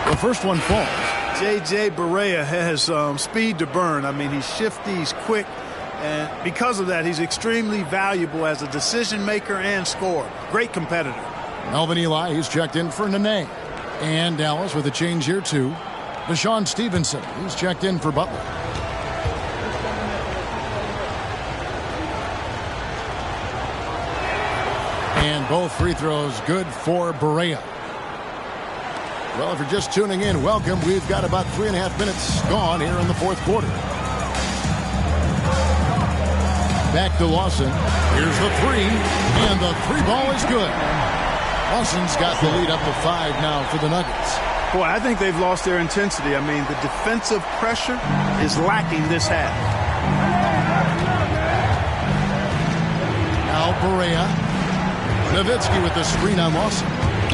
The first one falls. J.J. Barea has speed to burn. I mean, he's shifty, he's quick, and because of that, he's extremely valuable as a decision maker and scorer. Great competitor. Melvin Ely, he's checked in for Nene. And Dallas with a change here, too. Deshaun Stevenson, he's checked in for Butler. And both free throws good for Barea. Well, if you're just tuning in, welcome. We've got about 3.5 minutes gone here in the fourth quarter. Back to Lawson. Here's the three. And the three ball is good. Lawson's got the lead up to 5 now for the Nuggets. Boy, I think they've lost their intensity. I mean, the defensive pressure is lacking this half. Now Barea. Nowitzki with the screen on Lawson.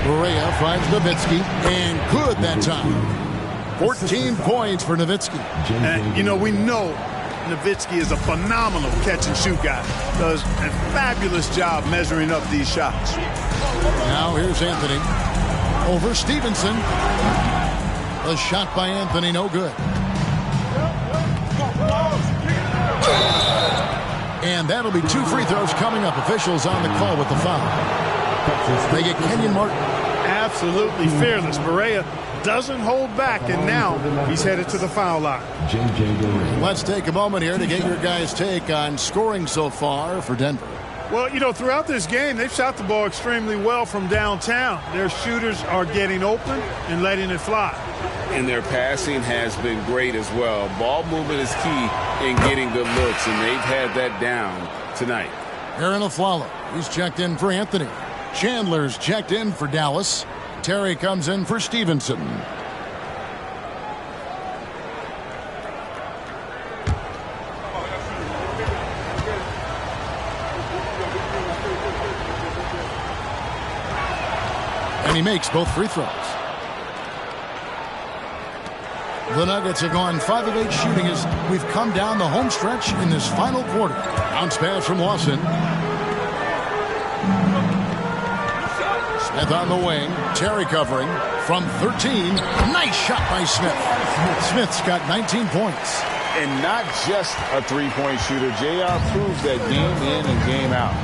Barea finds Nowitzki, and good that time. 14 points for Nowitzki. And, you know, we know Nowitzki is a phenomenal catch-and-shoot guy. Does a fabulous job measuring up these shots. Now here's Anthony. Over Stevenson. The shot by Anthony, no good. And that'll be 2 free throws coming up. Officials on the call with the foul. They get Kenyon Martin. Absolutely fearless. Barea doesn't hold back, and now he's headed to the foul line. Let's take a moment here to get your guys' take on scoring so far for Denver. Well, you know, throughout this game, they've shot the ball extremely well from downtown. Their shooters are getting open and letting it fly. And their passing has been great as well. Ball movement is key in getting good looks, and they've had that down tonight. Aaron Aflalo, he's checked in for Anthony. Chandler's checked in for Dallas. Terry comes in for Stevenson. And he makes both free throws. The Nuggets have gone 5 of 8 shooting as we've come down the home stretch in this final quarter. Bounce pass from Lawson. Smith on the wing. Terry covering from 13. Nice shot by Smith. Smith's got 19 points. And not just a three-point shooter. JR proves that game in and game out.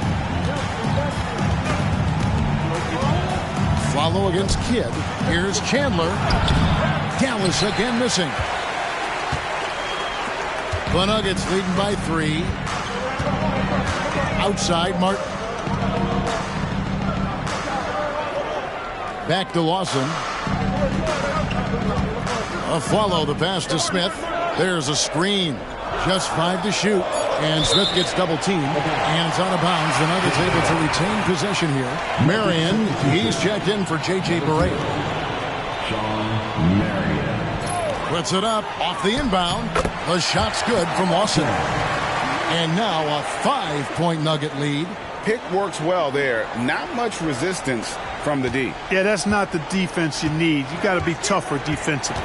Follow against Kidd. Here's Chandler. Dallas again missing. The Nuggets leading by 3. Outside Martin. Back to Lawson. A follow the pass to Smith. There's a screen. Just 5 to shoot. And Smith gets double teamed. And it's out of bounds. The Nuggets able to retain possession here. Marion, he's checked in for J.J. Barea. Sean Marion. Puts it up off the inbound. The shot's good from Lawson. And now a 5-point Nugget lead. Pick works well there. Not much resistance from the D. Yeah, that's not the defense you need. You got to be tougher defensively.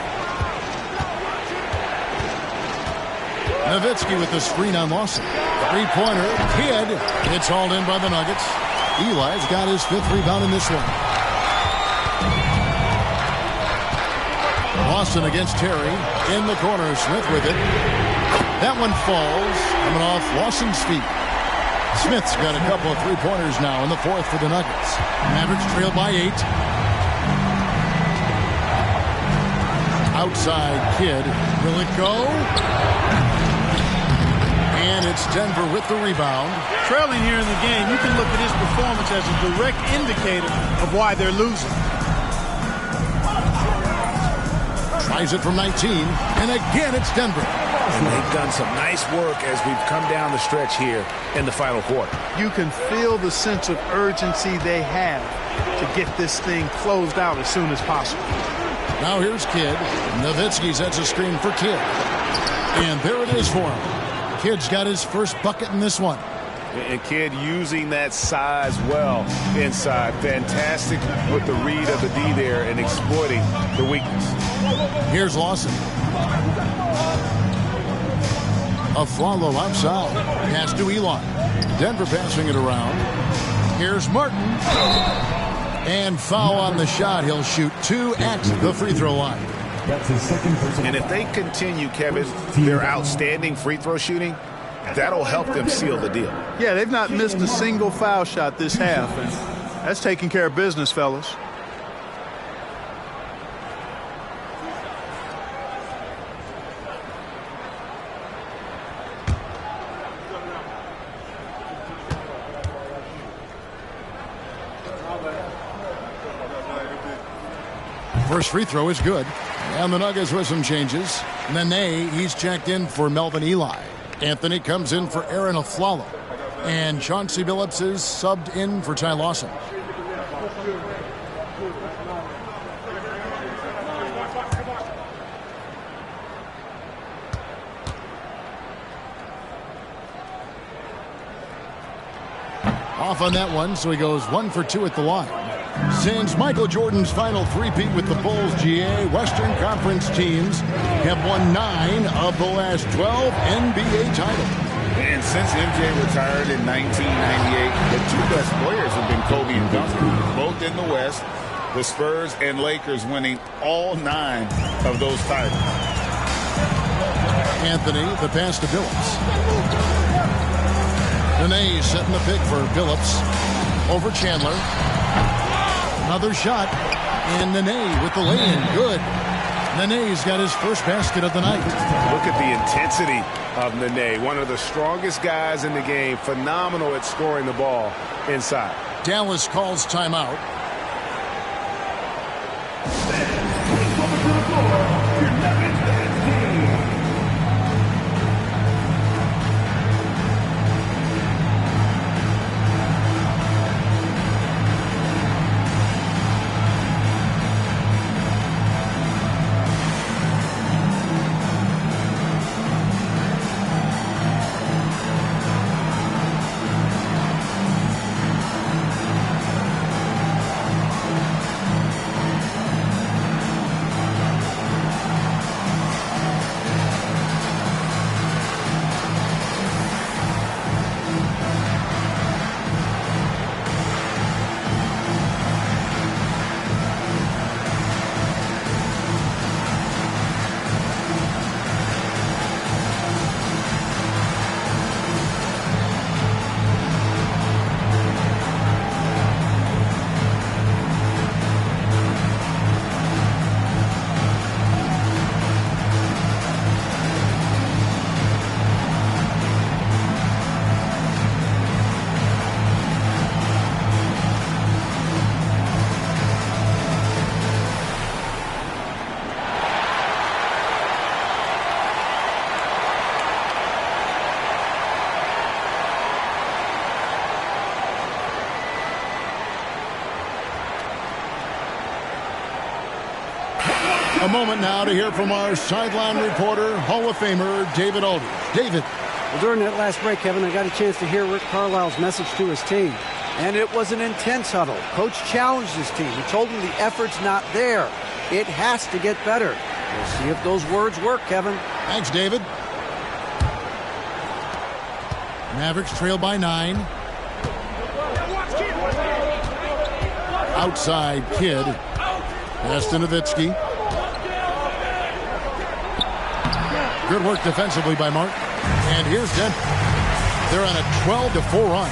Nowitzki with the screen on Lawson. Three-pointer. Kidd. It's hauled in by the Nuggets. Eli's got his 5th rebound in this one. Lawson against Terry. In the corner. Smith with it. That one falls. Coming off Lawson's feet. Smith's got a couple of three-pointers now in the 4th for the Nuggets. Mavericks trail by 8. Outside Kidd. Will it go? And it's Denver with the rebound. Trailing here in the game, you can look at his performance as a direct indicator of why they're losing. Tries it from 19, and again it's Denver. And they've done some nice work as we've come down the stretch here in the final quarter. You can feel the sense of urgency they have to get this thing closed out as soon as possible. Now here's Kidd. Nowitzki sets a screen for Kidd. And there it is for him. Kidd's got his first bucket in this one. And Kidd using that size well inside. Fantastic with the read of the D there and exploiting the weakness. Here's Lawson. Aflalo outside. Pass to Elon. Denver passing it around. Here's Martin. And foul on the shot. He'll shoot 2 at the free throw line. That's his second personal. And if they continue, Kevin, their outstanding free throw shooting, that'll help them seal the deal. Yeah, they've not missed a single foul shot this half, and that's taking care of business, fellas. First free throw is good. And the Nuggets with some changes. Nene, he's checked in for Melvin Eli. Anthony comes in for Aaron Aflalo. And Chauncey Billups is subbed in for Ty Lawson. Off on that one, so he goes 1 for 2 at the line. Since Michael Jordan's final three-peat with the Bulls, GA, Western Conference teams have won 9 of the last 12 NBA titles. And since MJ retired in 1998, the 2 best players have been Kobe and Duncan, both in the West. The Spurs and Lakers winning all 9 of those titles. Anthony, the pass to Billups. Nene setting the pick for Billups. Over Chandler. Another shot. And Nene with the lay-in. Good. Nene's got his first basket of the night. Look at the intensity of Nene. One of the strongest guys in the game. Phenomenal at scoring the ball inside. Dallas calls timeout. A moment now to hear from our sideline reporter, Hall of Famer David Aldridge. David. Well, during that last break, Kevin, I got a chance to hear Rick Carlisle's message to his team. And it was an intense huddle. Coach challenged his team. He told them the effort's not there. It has to get better. We'll see if those words work, Kevin. Thanks, David. Mavericks trail by 9. Outside Kidd. Pass to Nowitzki. Good work defensively by Martin. And here's Denver. They're on a 12-4 run.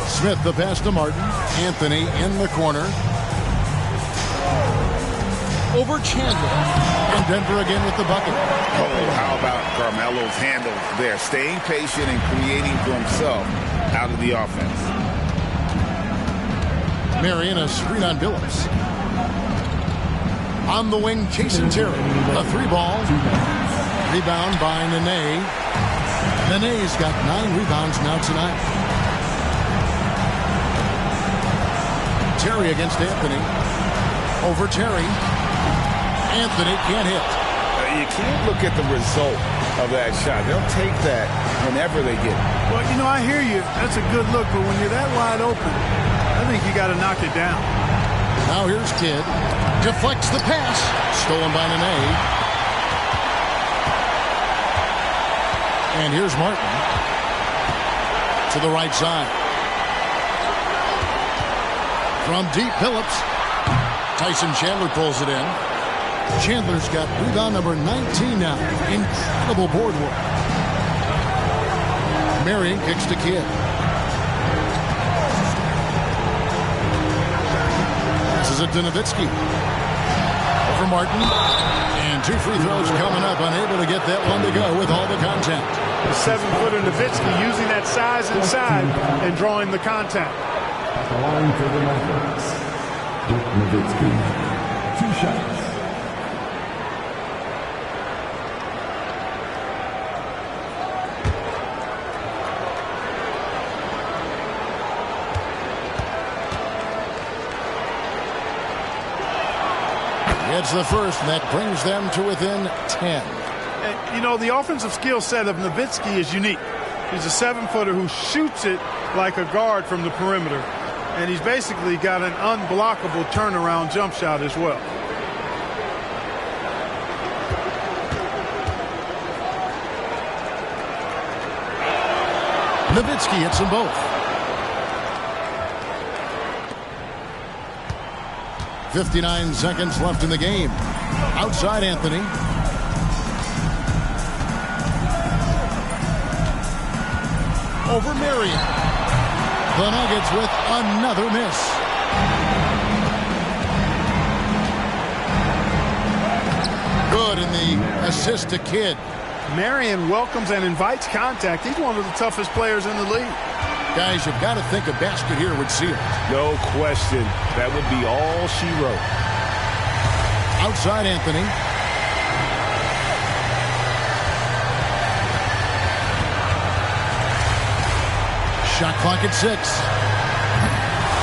Smith the pass to Martin. Anthony in the corner. Over Chandler. And Denver again with the bucket. Oh, how about Carmello's handle there? Staying patient and creating for himself out of the offense. Marion, a screen on Billups. On the wing, Jason Terry. A 3-ball. Rebound by Nene. Nene's got 9 rebounds now tonight. Terry against Anthony. Over Terry. Anthony can't hit. You can't look at the result of that shot. They'll take that whenever they get it. Well, you know, I hear you. That's a good look, but when you're that wide open, I think you got to knock it down. Now here's Kidd. Deflects the pass. Stolen by Nene. And here's Martin. To the right side. From deep, Phillips. Tyson Chandler pulls it in. Chandler's got rebound number 19 now. Incredible board work. Marion kicks to Kidd. Passes it to Nowitzki. Over Martin. And 2 free throws coming up. Unable to get that one to go with all the contact. The 7-footer Nowitzki using that size inside and drawing the contact. At the line for the Mavericks, Nowitzki. 2 shots. It's the first, and that brings them to within 10. You know, the offensive skill set of Nowitzki is unique. He's a 7-footer who shoots it like a guard from the perimeter. And he's basically got an unblockable turnaround jump shot as well. Nowitzki hits them both. 59 seconds left in the game. Outside Anthony. Over Marion. The Nuggets with another miss. Good in the assist to Kidd. Marion welcomes and invites contact. He's one of the toughest players in the league. Guys, you've got to think a basket here would seal it. No question. That would be all she wrote. Outside Anthony. Shot clock at 6.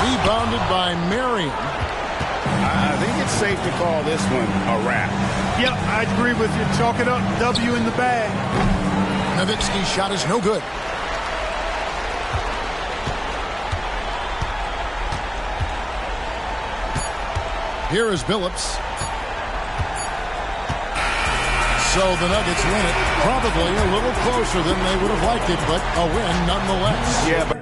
Rebounded by Marion. I think it's safe to call this one a wrap. Yep, I agree with you. Chalk it up. W in the bag. Nowitzki's shot is no good. Here is Billups. So the Nuggets win it. Probably a little closer than they would have liked it, but a win nonetheless. Yeah, but